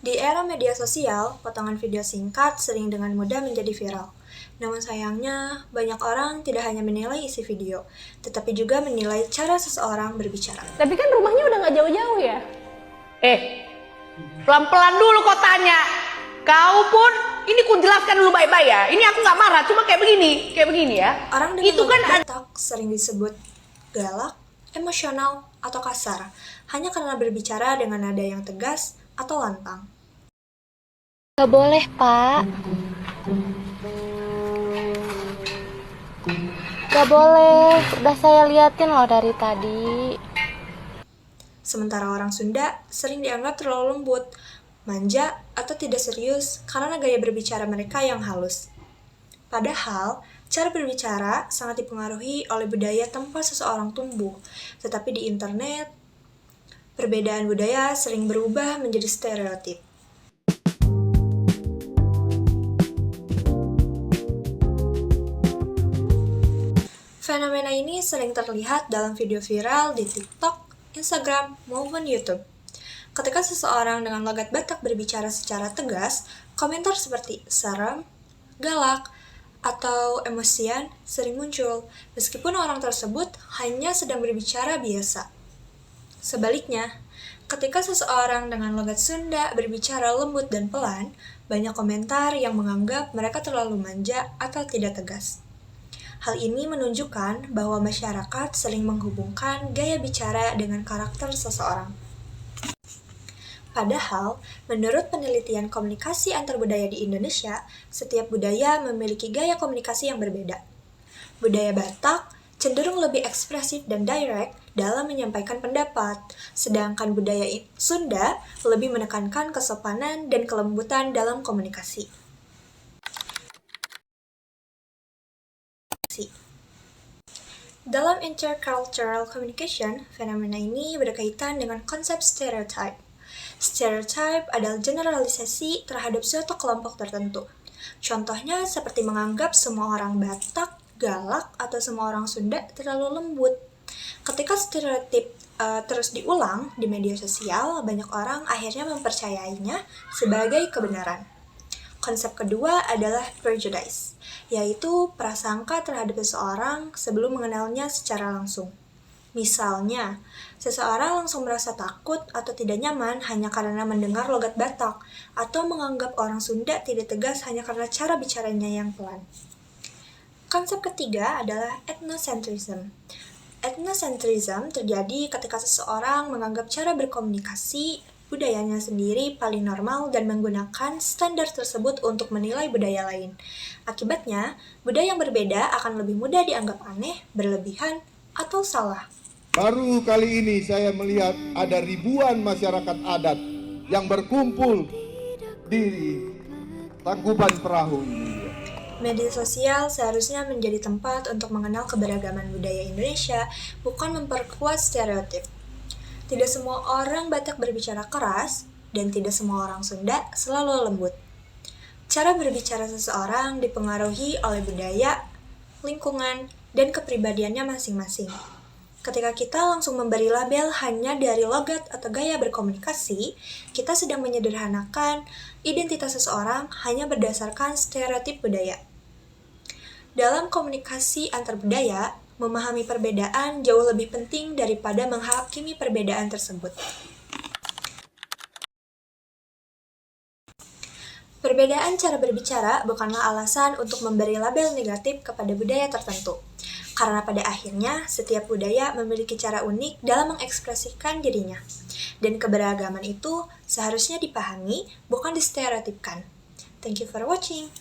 Di era media sosial, potongan video singkat sering dengan mudah menjadi viral. Namun sayangnya, banyak orang tidak hanya menilai isi video, tetapi juga menilai cara seseorang berbicara. Tapi kan rumahnya udah gak jauh-jauh ya? Pelan-pelan dulu kok tanya. Kau pun, ini ku jelaskan dulu baik-baik ya. Ini aku gak marah, cuma kayak begini ya. Orang dengan logat Batak sering disebut galak, emosional, atau kasar, hanya karena berbicara dengan nada yang tegas atau lantang. Gak boleh, Pak. Gak boleh, udah saya liatin loh dari tadi. Sementara orang Sunda sering dianggap terlalu lembut, manja, atau tidak serius karena gaya berbicara mereka yang halus. Padahal, cara berbicara sangat dipengaruhi oleh budaya tempat seseorang tumbuh, tetapi di internet, perbedaan budaya sering berubah menjadi stereotip. Fenomena ini sering terlihat dalam video viral di TikTok, Instagram, maupun YouTube. Ketika seseorang dengan logat Batak berbicara secara tegas, komentar seperti serem, galak, atau emosian sering muncul, meskipun orang tersebut hanya sedang berbicara biasa. Sebaliknya, ketika seseorang dengan logat Sunda berbicara lembut dan pelan, banyak komentar yang menganggap mereka terlalu manja atau tidak tegas. Hal ini menunjukkan bahwa masyarakat sering menghubungkan gaya bicara dengan karakter seseorang. Padahal, menurut penelitian komunikasi antar budaya di Indonesia, setiap budaya memiliki gaya komunikasi yang berbeda. Budaya Batak cenderung lebih ekspresif dan direct dalam menyampaikan pendapat, sedangkan budaya Sunda lebih menekankan kesopanan dan kelembutan dalam komunikasi. Dalam intercultural communication, fenomena ini berkaitan dengan konsep stereotype. Stereotype adalah generalisasi terhadap suatu kelompok tertentu. Contohnya seperti menganggap semua orang Batak galak atau semua orang Sunda terlalu lembut. Ketika stereotip terus diulang di media sosial, banyak orang akhirnya mempercayainya sebagai kebenaran. Konsep kedua adalah prejudice, yaitu prasangka terhadap seseorang sebelum mengenalnya secara langsung. Misalnya, seseorang langsung merasa takut atau tidak nyaman hanya karena mendengar logat Batak, atau menganggap orang Sunda tidak tegas hanya karena cara bicaranya yang pelan. Konsep ketiga adalah ethnocentrism. Ethnocentrism terjadi ketika seseorang menganggap cara berkomunikasi budayanya sendiri paling normal dan menggunakan standar tersebut untuk menilai budaya lain. Akibatnya, budaya yang berbeda akan lebih mudah dianggap aneh, berlebihan, atau salah. Baru kali ini saya melihat ada ribuan masyarakat adat yang berkumpul di Tangkuban Perahu ini. Media sosial seharusnya menjadi tempat untuk mengenal keberagaman budaya Indonesia, bukan memperkuat stereotip. Tidak semua orang Batak berbicara keras, dan tidak semua orang Sunda selalu lembut. Cara berbicara seseorang dipengaruhi oleh budaya, lingkungan, dan kepribadiannya masing-masing. Ketika kita langsung memberi label hanya dari logat atau gaya berkomunikasi, kita sedang menyederhanakan identitas seseorang hanya berdasarkan stereotip budaya. Dalam komunikasi antar budaya, memahami perbedaan jauh lebih penting daripada menghakimi perbedaan tersebut. Perbedaan cara berbicara bukanlah alasan untuk memberi label negatif kepada budaya tertentu, karena pada akhirnya setiap budaya memiliki cara unik dalam mengekspresikan dirinya, dan keberagaman itu seharusnya dipahami, bukan distereotipkan. Thank you for watching.